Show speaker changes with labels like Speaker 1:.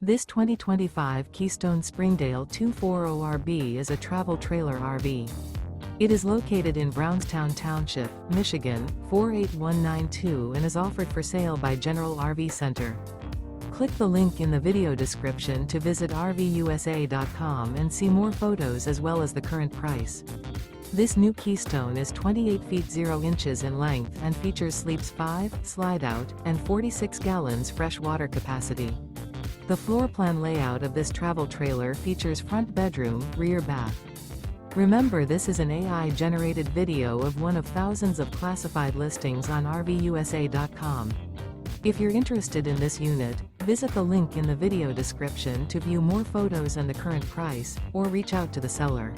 Speaker 1: This 2025 Keystone Springdale 240RB is a travel trailer RV. It is located in Brownstown Township, Michigan, 48192 and is offered for sale by General RV Center. Click the link in the video description to visit RVUSA.com and see more photos as well as the current price. This new Keystone is 28 feet 0 inches in length and features sleeps 5, slide-out, and 46 gallons fresh water capacity. The floor plan layout of this travel trailer features front bedroom, rear bath. Remember, this is an AI-generated video of one of thousands of classified listings on RVUSA.com. If you're interested in this unit, visit the link in the video description to view more photos and the current price, or reach out to the seller.